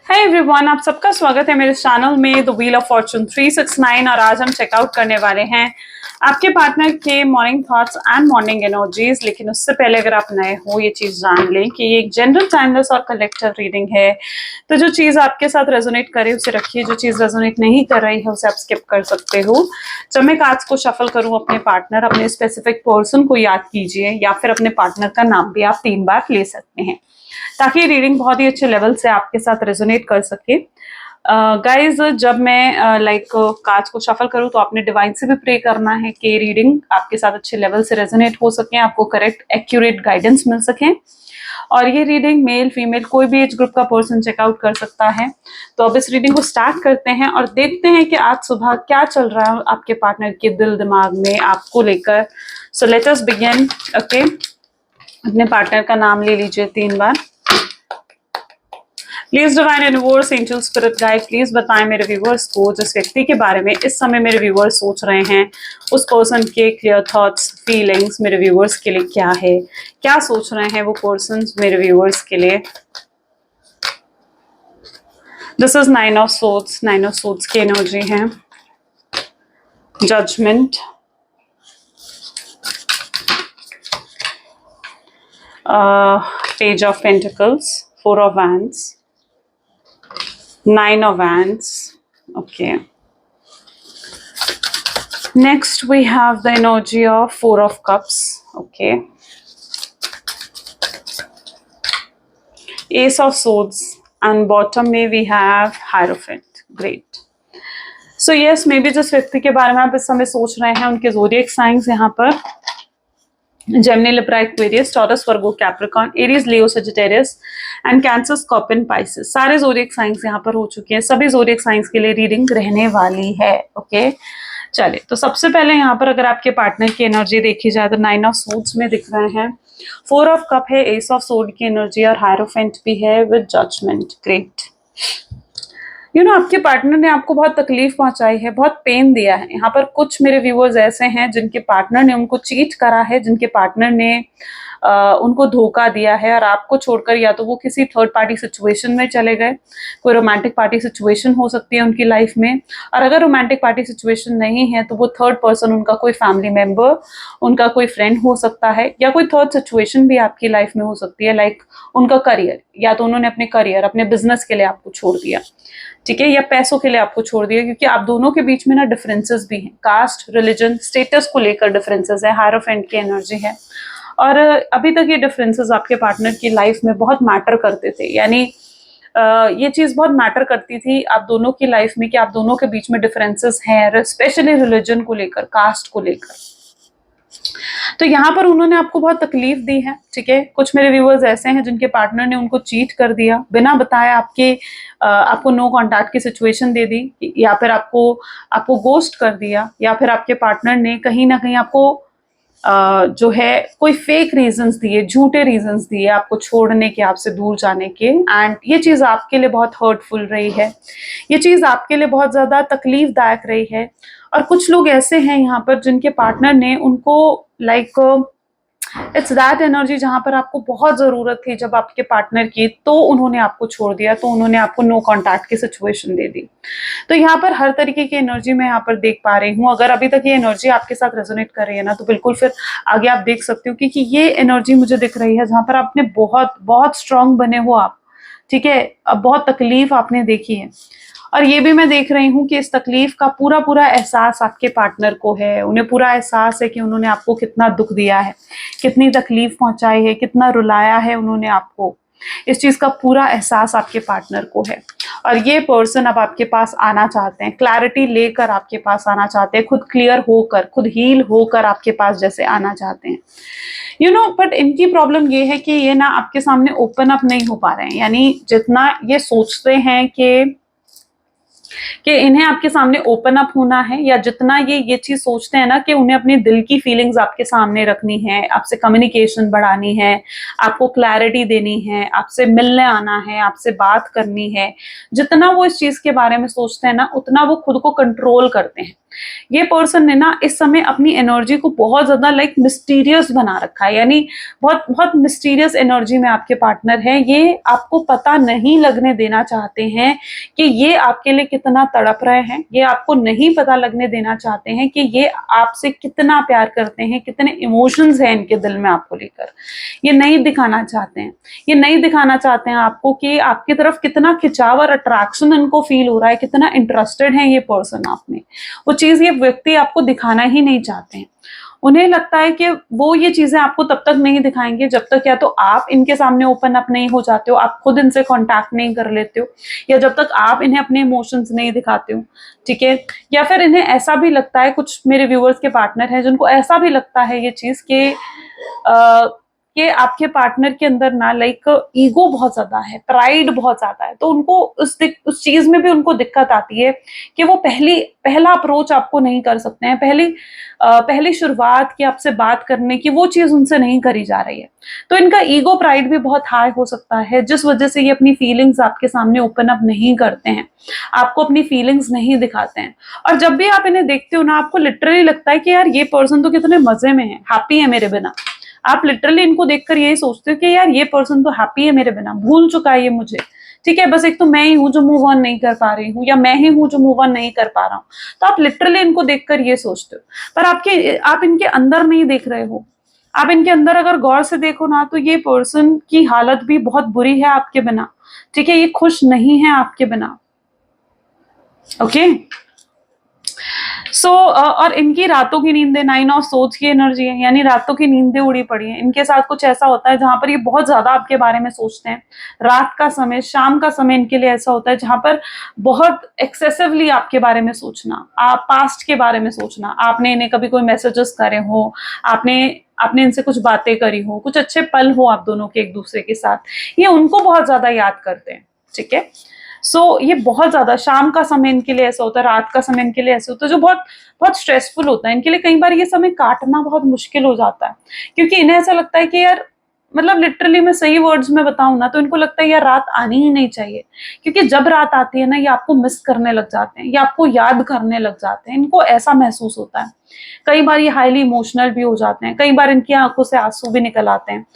Hi everyone, आप सबका स्वागत है मेरे चैनल में द व्हील ऑफ फॉर्चून 369। और आज हम चेकआउट करने वाले हैं आपके पार्टनर के morning thoughts and morning energies. लेकिन उससे पहले अगर आप नए हो, ये चीज जान लें कि ये एक जनरल, टाइमलेस और कलेक्टिव रीडिंग है। तो जो चीज आपके साथ रेजोनेट करे उसे रखिए, जो चीज रेजोनेट नहीं कर रही है उसे आप स्किप कर सकते हो। जब मैं कार्ड्स को शफल करूं, अपने पार्टनर, अपने स्पेसिफिक पर्सन को याद कीजिए या फिर अपने पार्टनर का नाम भी आप 3 बार ले सकते हैं, ताकि रीडिंग बहुत ही अच्छे लेवल से आपके साथ रेजोनेट कर सके। गाइज जब मैं कार्ड्स को शफल करूं तो आपने डिवाइन से भी प्रे करना है कि रीडिंग आपके साथ अच्छे लेवल से रेजोनेट हो सके, आपको करेक्ट एक्यूरेट गाइडेंस मिल सके। और ये रीडिंग मेल फीमेल कोई भी एज ग्रुप का पर्सन चेकआउट कर सकता है। तो अब इस रीडिंग को स्टार्ट करते हैं और देखते हैं कि आज सुबह क्या चल रहा है आपके पार्टनर के दिल दिमाग में आपको लेकर। So let us begin. Okay, अपने पार्टनर का नाम ले लीजिए 3 बार। Please divine universe, angel, spirit guide, please बताएं मेरे व्यूवर्स को जिस व्यक्ति के बारे में इस समय मेरे व्यूवर्स सोच रहे हैं, उस पर्सन के क्लियर थॉट्स, फीलिंग्स मेरे व्यूवर्स के लिए क्या है, क्या सोच रहे हैं वो पर्सन मेरे व्यूवर्स के लिए। This is 9 of swords. 9 of swords की एनर्जी है। Judgement, page of pentacles, 4 of wands, 9 of wands. Okay, next we have the energy of 4 of cups. Okay, ace of swords and bottom में we have hierophant. Great. So yes, maybe जिस व्यक्ति के बारे में आप इस समय सोच रहे हैं उनके ज़ोडिएक साइंस यहाँ पर Gemini, Libra, Aquarius, taurus, Virgo, Capricorn, Aries, Leo, Sagittarius and cancer, scorpion, Pisces. सारे ज़ोडिएक साइंस यहाँ पर हो चुके हैं। सभी ज़ोडिएक साइंस के लिए रीडिंग रहने वाली है। ओके, चलिए तो सबसे पहले यहाँ पर अगर आपके पार्टनर की एनर्जी देखी जाए तो 9 ऑफ सोर्ड्स में दिख रहे हैं, 4 ऑफ कप है, एस ऑफ सोर्ड की एनर्जी और हायरोफेंट भी है विद जजमेंट। ग्रेट। आपके पार्टनर ने आपको बहुत तकलीफ पहुंचाई है, बहुत पेन दिया है। यहाँ पर कुछ मेरे व्यूअर्स ऐसे हैं जिनके पार्टनर ने उनको चीट करा है, जिनके पार्टनर ने उनको धोखा दिया है और आपको छोड़कर या तो वो किसी थर्ड पार्टी सिचुएशन में चले गए, कोई रोमांटिक पार्टी सिचुएशन हो सकती है उनकी लाइफ में। और अगर रोमांटिक पार्टी सिचुएशन नहीं है तो वो थर्ड पर्सन उनका कोई फैमिली मेंबर, उनका कोई फ्रेंड हो सकता है, या कोई थर्ड सिचुएशन भी आपकी लाइफ में हो सकती है, लाइक उनका करियर, या तो उन्होंने अपने करियर, अपने बिजनेस के लिए आपको छोड़ दिया, ठीक है, या पैसों के लिए आपको छोड़ दिया, क्योंकि आप दोनों के बीच में ना डिफरेंसेस भी हैं, कास्ट, रिलीजन, स्टेटस को लेकर डिफरेंसेस है, हायरोफेंट की एनर्जी है। और अभी तक ये डिफरेंसेस आपके पार्टनर की लाइफ में बहुत मैटर करते थे, यानी ये चीज बहुत मैटर करती थी आप दोनों की लाइफ में कि आप दोनों के बीच में डिफरेंसेस हैं, स्पेशली रिलीजन को लेकर, कास्ट को लेकर। तो यहाँ पर उन्होंने आपको बहुत तकलीफ दी है, ठीक है। कुछ मेरे व्यूअर्स ऐसे हैं जिनके पार्टनर ने उनको चीट कर दिया, बिना बताए आपको नो कॉन्टैक्ट की सिचुएशन दे दी, या फिर आपको गोस्ट कर दिया, या फिर आपके पार्टनर ने कहीं ना कहीं आपको जो है कोई फेक रीजंस दिए, झूठे रीजंस दिए आपको छोड़ने के, आपसे दूर जाने के। एंड ये चीज़ आपके लिए बहुत हर्टफुल रही है, ये चीज़ आपके लिए बहुत ज़्यादा तकलीफदायक रही है। और कुछ लोग ऐसे हैं यहाँ पर जिनके पार्टनर ने उनको इट्स दैट एनर्जी जहां पर आपको बहुत जरूरत थी जब आपके पार्टनर की, तो उन्होंने आपको छोड़ दिया, तो उन्होंने आपको नो कॉन्टैक्ट की सिचुएशन दे दी। तो यहाँ पर हर तरीके की एनर्जी मैं यहाँ पर देख पा रही हूँ। अगर अभी तक ये एनर्जी आपके साथ रेजोनेट कर रही है ना, तो बिल्कुल फिर आगे आप देख सकते हो, क्योंकि ये एनर्जी मुझे दिख रही है जहां पर आपने बहुत बहुत स्ट्रांग बने हो आप, ठीक है। अब बहुत तकलीफ आपने देखी है, और ये भी मैं देख रही हूँ कि इस तकलीफ का पूरा पूरा एहसास आपके पार्टनर को है। उन्हें पूरा एहसास है कि उन्होंने आपको कितना दुख दिया है, कितनी तकलीफ पहुंचाई है, कितना रुलाया है उन्होंने आपको। इस चीज का पूरा एहसास आपके पार्टनर को है। और ये पर्सन अब आपके पास आना चाहते हैं, क्लैरिटी लेकर आपके पास आना चाहते हैं, खुद क्लियर होकर, खुद हील होकर आपके पास जैसे आना चाहते हैं। बट इनकी प्रॉब्लम ये है कि ये ना आपके सामने ओपन अप नहीं हो पा रहे हैं। यानी जितना ये सोचते हैं कि इन्हें आपके सामने ओपन अप होना है, या जितना ये चीज सोचते हैं ना कि उन्हें अपनी दिल की फीलिंग्स आपके सामने रखनी है, आपसे कम्युनिकेशन बढ़ानी है, आपको क्लैरिटी देनी है, आपसे मिलने आना है, आपसे बात करनी है, जितना वो इस चीज के बारे में सोचते हैं ना, उतना वो खुद को कंट्रोल करते हैं। ये पर्सन ने ना इस समय अपनी एनर्जी को बहुत ज्यादा लाइक मिस्टीरियस बना रखा है, यानी बहुत बहुत मिस्टीरियस एनर्जी में आपके पार्टनर है। ये आपको पता नहीं लगने देना चाहते हैं कि ये आपके लिए कितना तड़प रहे हैं। ये आपको नहीं पता लगने देना चाहते हैं कि ये आपसे कितना प्यार करते हैं, कितने इमोशंस हैं इनके दिल में आपको लेकर। ये नहीं दिखाना चाहते हैं, ये नहीं दिखाना चाहते हैं आपको कि आपकी तरफ कितना खिंचाव और अट्रैक्शन इनको फील हो रहा है, कितना इंटरेस्टेड है ये पर्सन आप में। वो चीज ये व्यक्ति आपको दिखाना ही नहीं चाहते हैं। उन्हें लगता है कि वो ये चीजें आपको तब तक नहीं दिखाएंगे जब तक या तो आप इनके सामने ओपन अप नहीं हो जाते हो, आप खुद इनसे कांटेक्ट नहीं कर लेते हो, या जब तक आप इन्हें अपने इमोशंस नहीं दिखाते हो, ठीक है। या फिर इन्हें ऐसा भी लगता है, कुछ मेरे व्यूअर्स के पार्टनर हैं जिनको ऐसा भी लगता है ये चीज कि आपके पार्टनर के अंदर ना लाइक ईगो बहुत ज्यादा है, प्राइड बहुत ज्यादा है। तो उनको उस चीज में भी उनको दिक्कत आती है कि वो पहला अप्रोच आपको नहीं कर सकते हैं, पहली शुरुआत की आपसे बात करने की वो चीज उनसे नहीं करी जा रही है। तो इनका ईगो प्राइड भी बहुत हाई हो सकता है, जिस वजह से ये अपनी फीलिंग्स आपके सामने ओपन अप नहीं करते हैं, आपको अपनी फीलिंग्स नहीं दिखाते हैं। और जब भी आप इन्हें देखते हो ना, आपको लिटरली लगता है कि यार ये पर्सन तो कितने मजे में है, हैप्पी है मेरे बिना। आप लिटरली इनको देखकर यही सोचते हो कि यार ये पर्सन तो हैप्पी है मेरे बिना, भूल चुका है ये मुझे, ठीक है, बस एक तो मैं ही हूं जो मूव ऑन नहीं कर पा रही हूँ, या मैं ही हूं जो मूव ऑन नहीं कर पा रहा हूँ। तो आप लिटरली इनको देखकर ये सोचते हो, पर आप इनके अंदर नहीं देख रहे हो। आप इनके अंदर अगर गौर से देखो ना, तो ये पर्सन की हालत भी बहुत बुरी है आपके बिना, ठीक है। ये खुश नहीं है आपके बिना, ओके। और इनकी रातों की नींदें 9 ऑफ सोच की एनर्जी है, यानी रातों की नींदें उड़ी पड़ी है। इनके साथ कुछ ऐसा होता है जहां पर ये बहुत ज्यादा आपके बारे में सोचते हैं। रात का समय, शाम का समय इनके लिए ऐसा होता है जहां पर बहुत एक्सेसिवली आपके बारे में सोचना, आप पास्ट के बारे में सोचना, आपने इन्हें कभी कोई मैसेजेस करे हो, आपने इनसे कुछ बातें करी हो, कुछ अच्छे पल हो आप दोनों के एक दूसरे के साथ, ये उनको बहुत ज्यादा याद करते हैं, ठीक है। ये बहुत ज्यादा शाम का समय इनके लिए ऐसा होता है, रात का समय इनके लिए ऐसा होता है जो बहुत बहुत स्ट्रेसफुल होता है इनके लिए। कई बार ये समय काटना बहुत मुश्किल हो जाता है, क्योंकि इन्हें ऐसा लगता है कि यार, मतलब लिटरली मैं सही वर्ड्स में बताऊं ना, तो इनको लगता है यार रात आनी ही नहीं चाहिए, क्योंकि जब रात आती है ना, ये आपको मिस करने लग जाते हैं, ये आपको याद करने लग जाते हैं, इनको ऐसा महसूस होता है। कई बार ये हाईली इमोशनल भी हो जाते हैं, कई बार इनकी आंखों से आंसू भी निकल आते हैं।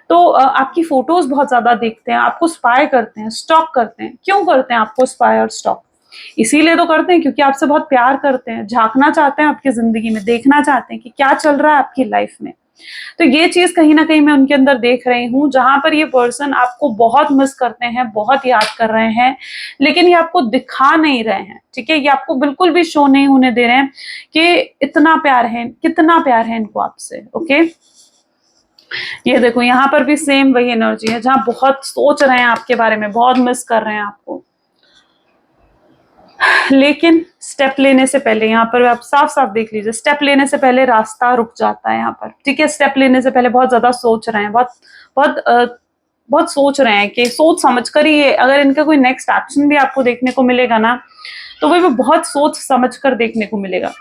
तो आपकी फोटोज बहुत ज्यादा देखते हैं, आपको स्पाई करते हैं, स्टॉक करते हैं। क्यों करते हैं आपको स्पाई और स्टॉक? इसीलिए तो करते हैं क्योंकि आपसे बहुत प्यार करते हैं, झांकना चाहते हैं आपकी जिंदगी में, देखना चाहते हैं कि क्या चल रहा है आपकी लाइफ में। तो ये चीज कहीं ना कहीं मैं उनके अंदर देख रही हूँ, जहां पर ये पर्सन आपको बहुत मिस करते हैं, बहुत याद कर रहे हैं, लेकिन ये आपको दिखा नहीं रहे हैं, ठीक है। ये आपको बिल्कुल भी शो नहीं होने दे रहे हैं कि इतना प्यार है, कितना प्यार है इनको आपसे, ओके। ये देखो यहाँ पर भी सेम वही एनर्जी है, जहां बहुत सोच रहे हैं आपके बारे में, बहुत मिस कर रहे हैं आपको, लेकिन स्टेप लेने से पहले, यहाँ पर आप साफ साफ देख लीजिए, स्टेप लेने से पहले रास्ता रुक जाता है यहाँ पर, ठीक है। स्टेप लेने से पहले बहुत ज्यादा सोच रहे हैं, बहुत सोच रहे हैं कि सोच समझ कर ही, अगर इनका कोई नेक्स्ट एक्शन भी आपको देखने को मिलेगा ना, तो वो भी बहुत सोच समझ कर देखने को मिलेगा।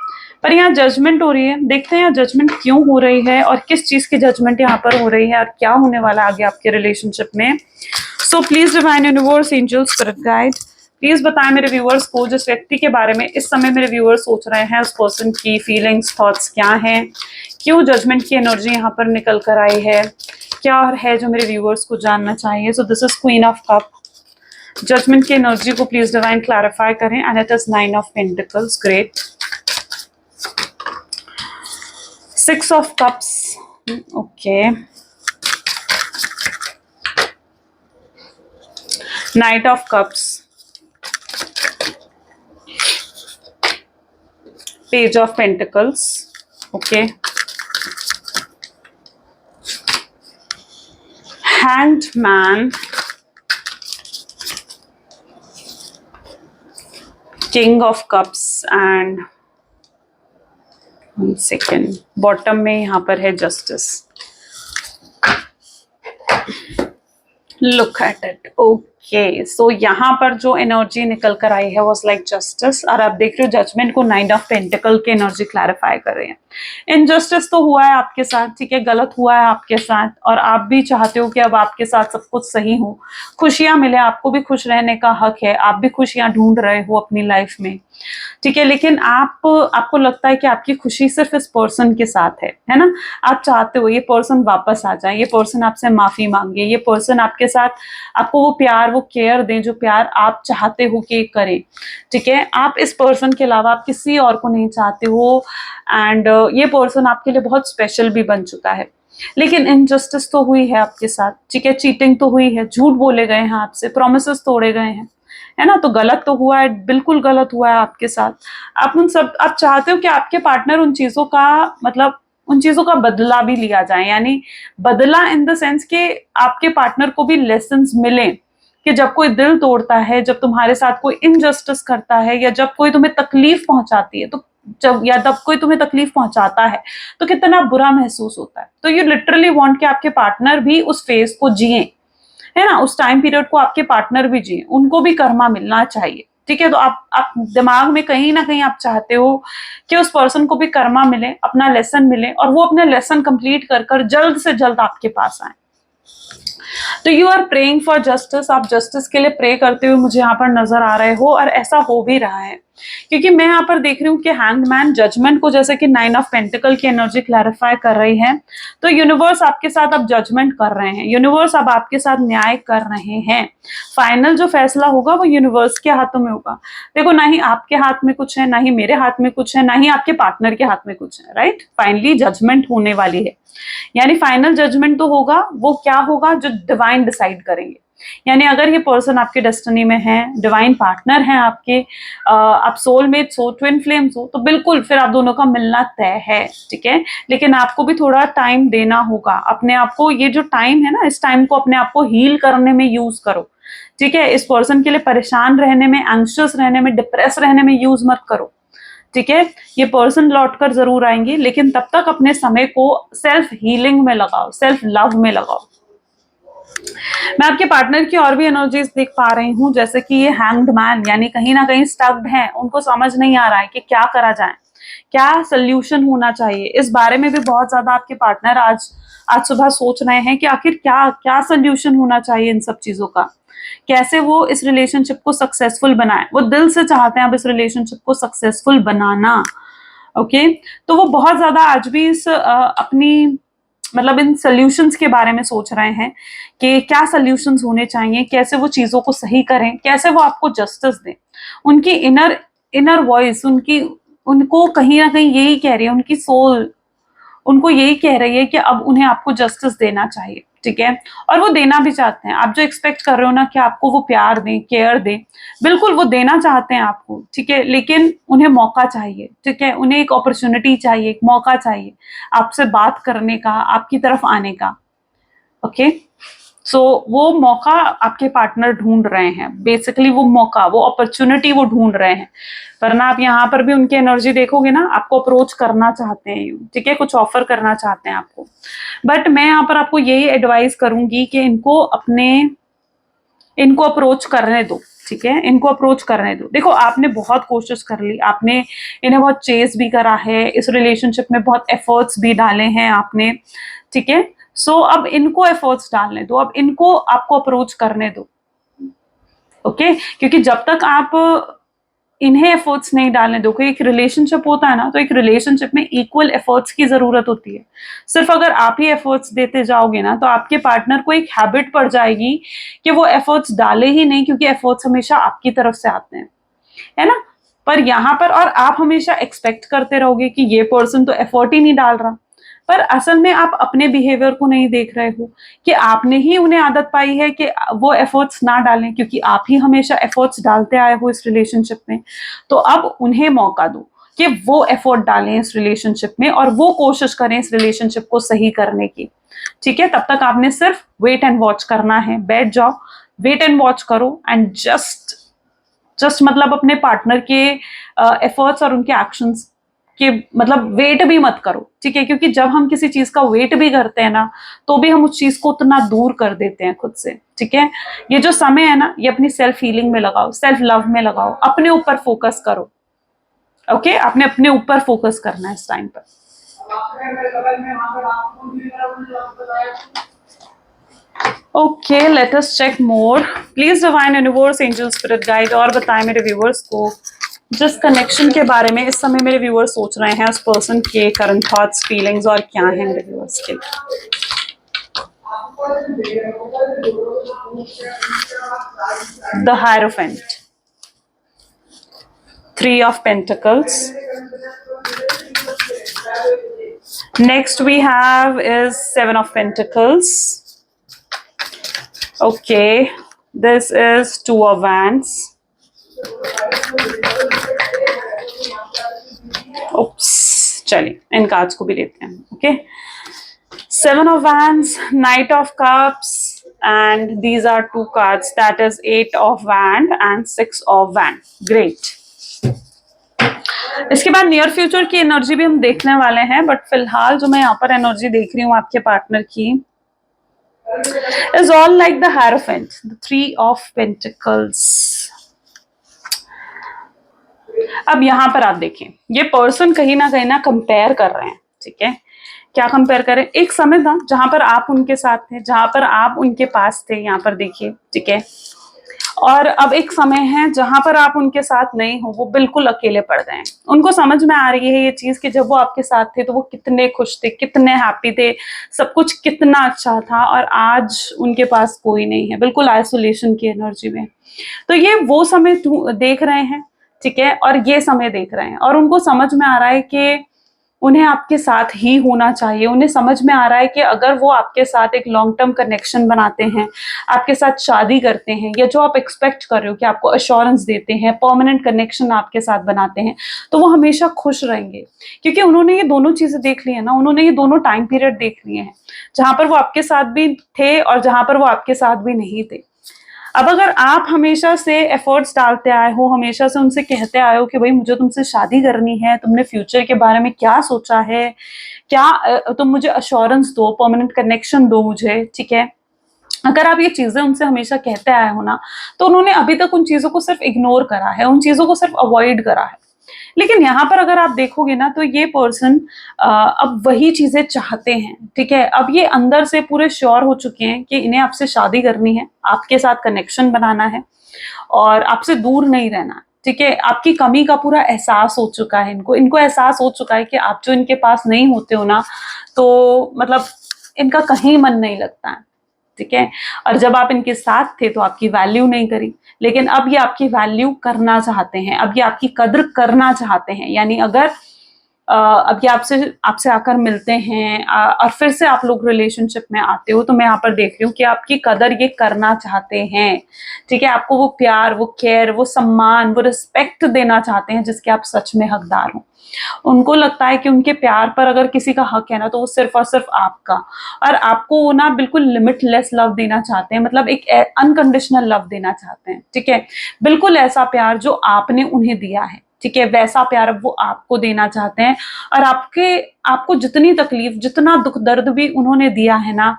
पर यहाँ जजमेंट हो रही है, देखते हैं यहाँ जजमेंट क्यों हो रही है और किस चीज की जजमेंट यहाँ पर हो रही है और क्या होने वाला आगे आपके रिलेशनशिप में। So please divine universe, angels, spirit guide, please बताएं मेरे व्यूअर्स को जिस व्यक्ति के बारे में इस समय मेरे व्यूअर्स सोच रहे हैं, उस पर्सन की फीलिंग्स, थॉट्स क्या हैं, क्यों जजमेंट की एनर्जी यहाँ पर निकल कर आई है, क्या है जो मेरे व्यूअर्स को जानना चाहिए। So this is queen of cup, judgement की एनर्जी को प्लीज डिवाइन क्लैरिफाई करें, and it is 9 of pentacles, great. 6 of cups, okay. Knight of cups, Page of Pentacles, okay. Hanged Man, King of Cups, and 1 second, bottom में यहाँ पर है Justice. Look at it, okay. Okay, so यहाँ पर जो energy निकल कर आई है वाज लाइक जस्टिस, और आप देख रहे हो जजमेंट को नाइन ऑफ पेंटिकल की एनर्जी क्लैरिफाई कर रहे हैं। इनजस्टिस तो हुआ है आपके साथ, ठीक है, गलत हुआ है आपके साथ, और आप भी चाहते हो कि अब आपके साथ सब कुछ सही हो, खुशियां मिले, आपको भी खुश रहने का हक है, आप भी खुशियां ढूंढ रहे हो अपनी लाइफ में, ठीक है, लेकिन आपको लगता है कि आपकी खुशी सिर्फ इस पर्सन के साथ है ना। आप चाहते हो ये पर्सन वापस आ जाए, ये पर्सन आपसे माफी मांगे, ये पर्सन आपके साथ आपको वो प्यार वो केयर दें जो प्यार आप चाहते हो कि करें, ठीक है। आप इस पर्सन के अलावा आप किसी और को नहीं चाहते हो, एंड ये पर्सन आपके लिए बहुत स्पेशल भी बन चुका है। लेकिन इनजस्टिस तो हुई है आपके साथ, ठीक है, चीटिंग तो हुई है, झूठ बोले गए हैं आपसे, प्रोमिसेस तोड़े गए हैं, है ना, तो गलत तो हुआ है, बिल्कुल गलत हुआ है आपके साथ। आप चाहते हो कि आपके पार्टनर उन चीजों का मतलब उन चीजों का बदला भी लिया जाए, यानी बदला इन द सेंस कि आपके पार्टनर को भी लेसन्स मिले कि जब कोई दिल तोड़ता है, जब तुम्हारे साथ कोई इनजस्टिस करता है, या जब कोई तुम्हें तकलीफ पहुंचाती है, तो जब कोई तुम्हें तकलीफ पहुंचाता है तो कितना बुरा महसूस होता है। तो यू लिटरली वांट कि आपके पार्टनर भी उस फेज को जिए, है ना, उस टाइम पीरियड को आपके पार्टनर भी जिए, उनको भी कर्मा मिलना चाहिए, ठीक है। तो आप दिमाग में कहीं ना कहीं आप चाहते हो कि उस पर्सन को भी कर्मा मिले, अपना लेसन मिले, और वो अपने लेसन कंप्लीट कर जल्द से जल्द आपके पास आए। तो you are praying for justice, आप जस्टिस के लिए प्रे करते हुए मुझे यहाँ पर नजर आ रहे हो, और ऐसा हो भी रहा है, क्योंकि मैं यहाँ पर देख रही हूँ कि हैंग्ड मैन जजमेंट को जैसे कि नाइन ऑफ पेंटिकल की एनर्जी क्लैरिफाई कर रही है, तो यूनिवर्स आपके साथ अब जजमेंट कर रहे हैं, यूनिवर्स अब आपके साथ न्याय कर रहे हैं। फाइनल जो फैसला होगा वो यूनिवर्स के हाथों में होगा। देखो, ना ही आपके हाथ में कुछ है, ना ही मेरे हाथ में कुछ है, ना ही आपके पार्टनर के हाथ में कुछ है, राइट। फाइनली जजमेंट होने वाली है, यानी फाइनल जजमेंट तो होगा, वो क्या होगा जो डिवाइन डिसाइड करेंगे। यानी अगर ये पर्सन आपके डेस्टिनी में है, डिवाइन पार्टनर है आपके, आप सोलमेट्स हो, ट्विन फ्लेम्स हो, तो बिल्कुल फिर आप दोनों का मिलना तय है, ठीक है। लेकिन आपको भी थोड़ा टाइम देना होगा अपने आप को, ये जो टाइम है ना, इस टाइम को अपने आप को हील करने में यूज करो, ठीक है। इस पर्सन के लिए परेशान रहने में, एंग्शियस रहने में, डिप्रेस रहने में यूज मत करो, ठीक है। ये पर्सन लौटकर जरूर आएंगे, लेकिन तब तक अपने समय को सेल्फ हीलिंग में लगाओ, सेल्फ लव में लगाओ। मैं आपके पार्टनर की और भी एनर्जीज देख पा रही हूँ, जैसे कि ये हैंग्ड मैन, यानी कहीं ना कहीं स्टक्ड हैं, उनको समझ नहीं आ रहा है कि क्या करा जाए, क्या सोल्यूशन होना चाहिए। इस बारे में भी बहुत ज्यादा आपके पार्टनर आज सुबह सोच रहे हैं कि आखिर क्या क्या सोल्यूशन होना चाहिए इन सब चीजों का, कैसे वो इस रिलेशनशिप को सक्सेसफुल बनाए। वो दिल से चाहते हैं अब इस रिलेशनशिप को सक्सेसफुल बनाना, ओके। तो वो बहुत ज्यादा आज भी इस अपनी मतलब इन सोल्यूशंस के बारे में सोच रहे हैं कि क्या सोल्यूशंस होने चाहिए, कैसे वो चीजों को सही करें, कैसे वो आपको जस्टिस दें। उनकी इनर इनर वॉइस उनको कहीं ना कहीं यही कह रही है, उनकी सोल उनको यही कह रही है कि अब उन्हें आपको जस्टिस देना चाहिए, ठीक है। और वो देना भी चाहते हैं। आप जो एक्सपेक्ट कर रहे हो ना कि आपको वो प्यार दें, केयर दें, बिल्कुल वो देना चाहते हैं आपको, ठीक है, लेकिन उन्हें मौका चाहिए, ठीक है, उन्हें एक अपॉर्चुनिटी चाहिए, एक मौका चाहिए आपसे बात करने का, आपकी तरफ आने का, ओके। सो वो मौका आपके पार्टनर ढूंढ रहे हैं, बेसिकली वो मौका, वो अपॉर्चुनिटी वो ढूंढ रहे हैं। वरना आप यहाँ पर भी उनकी एनर्जी देखोगे ना, आपको अप्रोच करना चाहते हैं, ठीक है, कुछ ऑफर करना चाहते हैं आपको। बट मैं यहाँ पर आपको यही एडवाइस करूंगी कि इनको अप्रोच करने दो, ठीक है, इनको अप्रोच करने दो। देखो, आपने बहुत कोशिश कर ली, आपने इन्हें बहुत चेस भी करा है, इस रिलेशनशिप में बहुत एफर्ट्स भी डाले हैं आपने, ठीक है। सो अब इनको एफर्ट्स डालने दो, अब इनको आपको अप्रोच करने दो, ओके। क्योंकि जब तक आप इन्हें एफर्ट्स नहीं डालने दो, कोई एक रिलेशनशिप होता है ना, तो एक रिलेशनशिप में इक्वल एफर्ट्स की जरूरत होती है। सिर्फ अगर आप ही एफर्ट्स देते जाओगे ना, तो आपके पार्टनर को एक हैबिट पड़ जाएगी कि वो एफर्ट्स डाले ही नहीं, क्योंकि एफर्ट्स हमेशा आपकी तरफ से आते हैं, है ना। पर यहाँ पर और आप हमेशा एक्सपेक्ट करते रहोगे कि ये पर्सन तो एफर्ट ही नहीं डाल रहा, पर असल में आप अपने बिहेवियर को नहीं देख रहे हो कि आपने ही उन्हें आदत पाई है कि वो एफर्ट्स ना डालें, क्योंकि आप ही हमेशा एफर्ट्स डालते आए हो इस रिलेशनशिप में। तो अब उन्हें मौका दो कि वो एफर्ट डालें इस रिलेशनशिप में, और वो कोशिश करें इस रिलेशनशिप को सही करने की, ठीक है। तब तक आपने सिर्फ वेट एंड वॉच करना है, बैठ जाओ, वेट एंड वॉच करो, एंड जस्ट मतलब अपने पार्टनर के एफर्ट्स और उनके एक्शंस कि मतलब वेट भी मत करो, ठीक है, क्योंकि जब हम किसी चीज का वेट भी करते हैं ना तो भी हम उस चीज को उतना दूर कर देते हैं खुद से, ठीक है। ये जो समय है ना ये अपनी सेल्फ हीलिंग में लगाओ, सेल्फ लव में लगाओ, अपने ऊपर फोकस करो। ओके, आपने अपने ऊपर फोकस करना है इस टाइम पर। Okay, let us check more. Please divine universe, angel, spirit guide, और बताएं मेरे व्यूअर्स को जिस कनेक्शन के बारे में इस समय मेरे व्यूअर्स सोच रहे हैं, उस पर्सन के करंट थॉट्स, फीलिंग्स और क्या है मेरे व्यूअर्स के लिए। The hierophant, 3 of Pentacles. Next we have is 7 of Pentacles. Okay, this is 2 of Wands. Oops, चलिए इन कार्ड्स को भी लेते हैं। Okay, 7 of Wands, Knight of Cups, and these are 2 cards, that is 8 of Wand and 6 of Wand. Great. इसके बाद near future की energy भी हम देखने वाले हैं, बट फिलहाल जो मैं यहाँ पर एनर्जी देख रही हूँ आपके पार्टनर की is all like the hierophant, the 3 of Pentacles. अब यहाँ पर आप देखें, ये पर्सन कहीं ना कंपेयर कर रहे हैं, ठीक है। क्या कंपेयर करें, एक समय था जहां पर आप उनके साथ थे, जहां पर आप उनके पास थे, यहाँ पर देखिए, ठीक है। और अब एक समय है जहां पर आप उनके साथ नहीं हो, वो बिल्कुल अकेले पड़ गए हैं। उनको समझ में आ रही है ये चीज कि जब वो आपके साथ थे तो वो कितने खुश थे, कितने हैप्पी थे, सब कुछ कितना अच्छा था, और आज उनके पास कोई नहीं है, बिल्कुल आइसोलेशन की एनर्जी में। तो ये वो समय देख रहे हैं, ठीक है, और ये समय देख रहे हैं, और उनको समझ में आ रहा है कि उन्हें आपके साथ ही होना चाहिए। उन्हें समझ में आ रहा है कि अगर वो आपके साथ एक लॉन्ग टर्म कनेक्शन बनाते हैं, आपके साथ शादी करते हैं, या जो आप एक्सपेक्ट कर रहे हो कि आपको अश्योरेंस देते हैं, परमानेंट कनेक्शन आपके साथ बनाते हैं, तो वो हमेशा खुश रहेंगे, क्योंकि उन्होंने ये दोनों चीजें देख ली है ना, उन्होंने ये दोनों टाइम पीरियड देख लिए हैं, जहां पर वो आपके साथ भी थे और जहां पर वो आपके साथ भी नहीं थे। अब अगर आप हमेशा से एफर्ट्स डालते आए हो, हमेशा से उनसे कहते आए हो कि भाई मुझे तुमसे शादी करनी है, तुमने फ्यूचर के बारे में क्या सोचा है, क्या तुम मुझे अश्योरेंस दो, परमानेंट कनेक्शन दो मुझे, ठीक है, अगर आप ये चीजें उनसे हमेशा कहते आए हो ना, तो उन्होंने अभी तक उन चीजों को सिर्फ इग्नोर करा है, उन चीजों को सिर्फ अवॉइड करा है। लेकिन यहाँ पर अगर आप देखोगे ना तो ये पर्सन अब वही चीजें चाहते हैं, ठीक है। अब ये अंदर से पूरे श्योर हो चुके हैं कि इन्हें आपसे शादी करनी है, आपके साथ कनेक्शन बनाना है और आपसे दूर नहीं रहना, ठीक है। आपकी कमी का पूरा एहसास हो चुका है इनको एहसास हो चुका है कि आप जो इनके पास नहीं होते हो ना, तो मतलब इनका कहीं मन नहीं लगता है, ठीक है। और जब आप इनके साथ थे तो आपकी वैल्यू नहीं करी, लेकिन अब ये आपकी वैल्यू करना चाहते हैं, अब ये आपकी कद्र करना चाहते हैं। यानी अगर अब ये आपसे आकर मिलते हैं और फिर से आप लोग रिलेशनशिप में आते हो, तो मैं यहाँ पर देख रही हूँ कि आपकी कदर ये करना चाहते हैं, ठीक है। आपको वो प्यार, वो केयर, वो सम्मान, वो रिस्पेक्ट देना चाहते हैं जिसके आप सच में हकदार हो। उनको लगता है कि उनके प्यार पर अगर किसी का हक है ना, तो वो सिर्फ और सिर्फ आपका, और आपको वो ना बिल्कुल लिमिटलेस लव देना चाहते हैं, मतलब एक अनकंडीशनल लव देना चाहते हैं, ठीक है। बिल्कुल ऐसा प्यार जो आपने उन्हें दिया है, ठीक है, वैसा प्यार अब वो आपको देना चाहते हैं। और आपको जितनी तकलीफ, जितना दुख दर्द भी उन्होंने दिया है ना,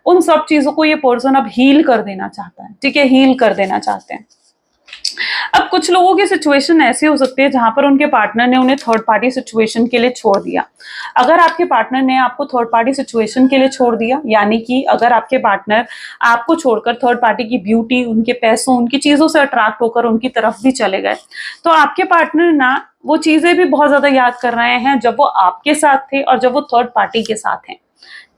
उन सब चीजों को ये पर्सन अब हील कर देना चाहता है, ठीक है, हील कर देना चाहते हैं। अब कुछ लोगों की सिचुएशन ऐसी हो सकती है जहां पर उनके पार्टनर ने उन्हें थर्ड पार्टी सिचुएशन के लिए छोड़ दिया। अगर आपके पार्टनर ने आपको थर्ड पार्टी सिचुएशन के लिए छोड़ दिया, यानी कि अगर आपके पार्टनर आपको छोड़कर थर्ड पार्टी की ब्यूटी, उनके पैसों, उनकी चीजों से अट्रैक्ट होकर उनकी तरफ भी चले गए, तो आपके पार्टनर ना वो चीजें भी बहुत ज्यादा याद कर रहे हैं जब वो आपके साथ थे और जब वो थर्ड पार्टी के साथ हैं,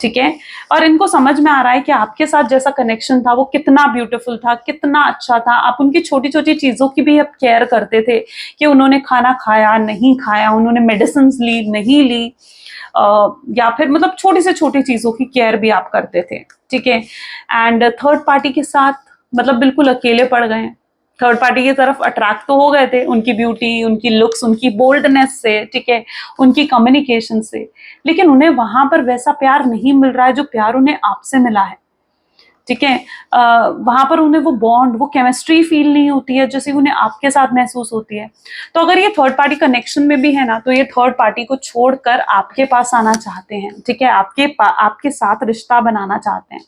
ठीक है। और इनको समझ में आ रहा है कि आपके साथ जैसा कनेक्शन था वो कितना ब्यूटीफुल था, कितना अच्छा था। आप उनकी छोटी छोटी चीजों की भी आप केयर करते थे कि उन्होंने खाना खाया नहीं खाया, उन्होंने मेडिसिन ली नहीं ली, या फिर मतलब छोटी से छोटी चीजों की केयर भी आप करते थे, ठीक है। एंड थर्ड पार्टी के साथ मतलब बिल्कुल अकेले पड़ गए, थर्ड पार्टी की तरफ अट्रैक्ट तो हो गए थे उनकी ब्यूटी, उनकी लुक्स, उनकी बोल्डनेस से, ठीक है, उनकी कम्युनिकेशन से, लेकिन उन्हें वहां पर वैसा प्यार नहीं मिल रहा है जो प्यार उन्हें आपसे मिला है, ठीक है। वहां पर उन्हें वो बॉन्ड, वो केमिस्ट्री फील नहीं होती है जैसे उन्हें आपके साथ महसूस होती है। तो अगर ये थर्ड पार्टी कनेक्शन में भी है ना, तो ये थर्ड पार्टी को छोड़कर आपके पास आना चाहते हैं, ठीक है, आपके साथ रिश्ता बनाना चाहते हैं।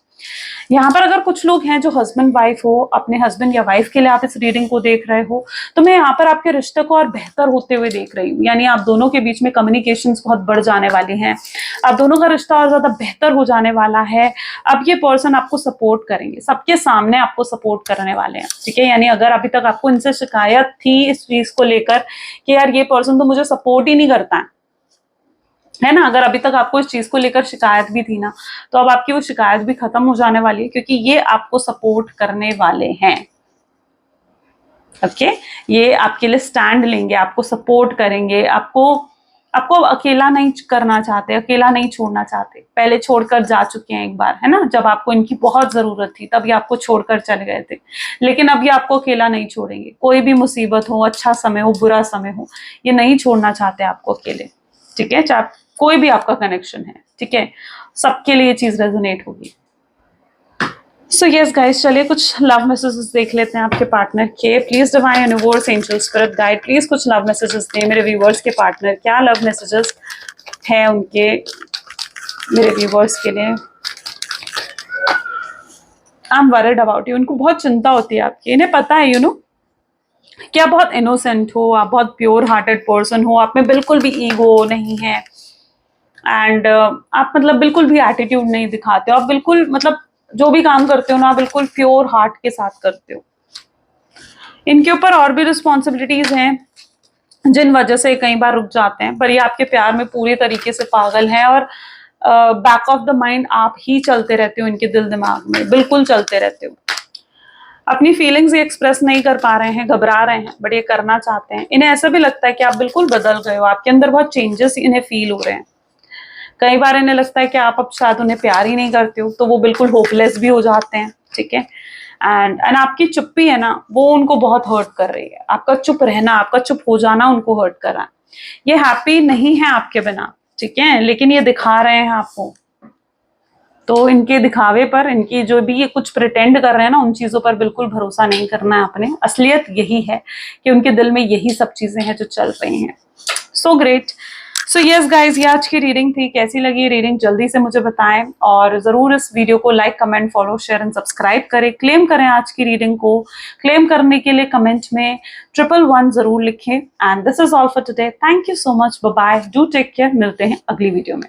यहाँ पर अगर कुछ लोग हैं जो हस्बैंड वाइफ हो, अपने हस्बैंड या वाइफ के लिए आप इस रीडिंग को देख रहे हो, तो मैं यहाँ पर आपके रिश्ते को और बेहतर होते हुए देख रही हूँ। यानी आप दोनों के बीच में कम्युनिकेशंस बहुत बढ़ जाने वाली हैं, आप दोनों का रिश्ता और ज्यादा बेहतर हो जाने वाला है। अब ये पर्सन आपको सपोर्ट करेंगे, सबके सामने आपको सपोर्ट करने वाले हैं, ठीक है। यानी अगर अभी तक आपको इनसे शिकायत थी इस चीज को लेकर कि यार ये पर्सन तो मुझे सपोर्ट ही नहीं करता है ना, अगर अभी तक आपको इस चीज को लेकर शिकायत भी थी ना, तो अब आपकी वो शिकायत भी खत्म हो जाने वाली है, क्योंकि ये आपको सपोर्ट करने वाले हैं। ओके, ये आपके लिए स्टैंड लेंगे, आपको सपोर्ट करेंगे, आपको अकेला नहीं करना चाहते, अकेला नहीं छोड़ना चाहते। पहले छोड़कर जा चुके हैं एक बार, है ना, जब आपको इनकी बहुत जरूरत थी तब ये आपको छोड़कर चले गए थे, लेकिन अब ये आपको अकेला नहीं छोड़ेंगे। कोई भी मुसीबत हो, अच्छा समय हो, बुरा समय हो, ये नहीं छोड़ना चाहते आपको अकेले, ठीक है। चाहे कोई भी आपका कनेक्शन है, ठीक है, सबके लिए ये चीज रेजोनेट होगी। सो यस गाइस, चलिए कुछ लव मैसेजेस देख लेते हैं आपके पार्टनर के। Please divine universe angel spirit guide, please कुछ लव मैसेजेस दें मेरे व्यूवर्स के पार्टनर। क्या लव मैसेजेस हैं उनके मेरे व्यूवर्स के लिए। I am worried about you, उनको बहुत चिंता होती है आपकी। इन्हें पता है यू नो कि आप बहुत इनोसेंट हो, आप बहुत प्योर हार्टेड पर्सन हो, आप में बिल्कुल भी ईगो नहीं है, एंड आप मतलब बिल्कुल भी एटीट्यूड नहीं दिखाते हो, आप बिल्कुल मतलब जो भी काम करते हो ना, बिल्कुल प्योर हार्ट के साथ करते हो। इनके ऊपर और भी रिस्पॉन्सिबिलिटीज हैं जिन वजह से कई बार रुक जाते हैं, पर ये आपके प्यार में पूरी तरीके से पागल हैं, और बैक ऑफ द माइंड आप ही चलते रहते हो इनके दिल दिमाग में, बिल्कुल चलते रहते हो। अपनी फीलिंग्स ये एक्सप्रेस नहीं कर पा रहे हैं, घबरा रहे हैं, बट ये करना चाहते हैं। इन्हें ऐसा भी लगता है कि आप बिल्कुल बदल गए हो, आपके अंदर बहुत चेंजेस इन्हें फील हो रहे हैं। कई बार इन्हें लगता है कि आप अब शायद उन्हें प्यार ही नहीं करते हो, तो वो बिल्कुल होपलेस भी हो जाते हैं, ठीक है। एंड आपकी चुप्पी है ना, वो उनको बहुत हर्ट कर रही है। आपका चुप रहना, आपका चुप हो जाना उनको हर्ट कर रहा है। ये हैप्पी नहीं है आपके बिना, ठीक है, लेकिन ये दिखा रहे हैं आपको। तो इनके दिखावे पर, इनकी जो भी ये कुछ प्रिटेंड कर रहे हैं ना, उन चीजों पर बिल्कुल भरोसा नहीं करना है आपने। असलियत यही है कि उनके दिल में यही सब चीजें हैं जो चल रही हैं। So great. So yes guys, ये आज की रीडिंग थी। कैसी लगी रीडिंग जल्दी से मुझे बताएं, और जरूर इस वीडियो को like, comment, follow, share and subscribe करें। क्लेम करें आज की रीडिंग को। क्लेम करने के लिए कमेंट में 111 जरूर लिखें। And this is all for today. Thank you so much, bye bye, do take care. मिलते हैं अगली वीडियो में।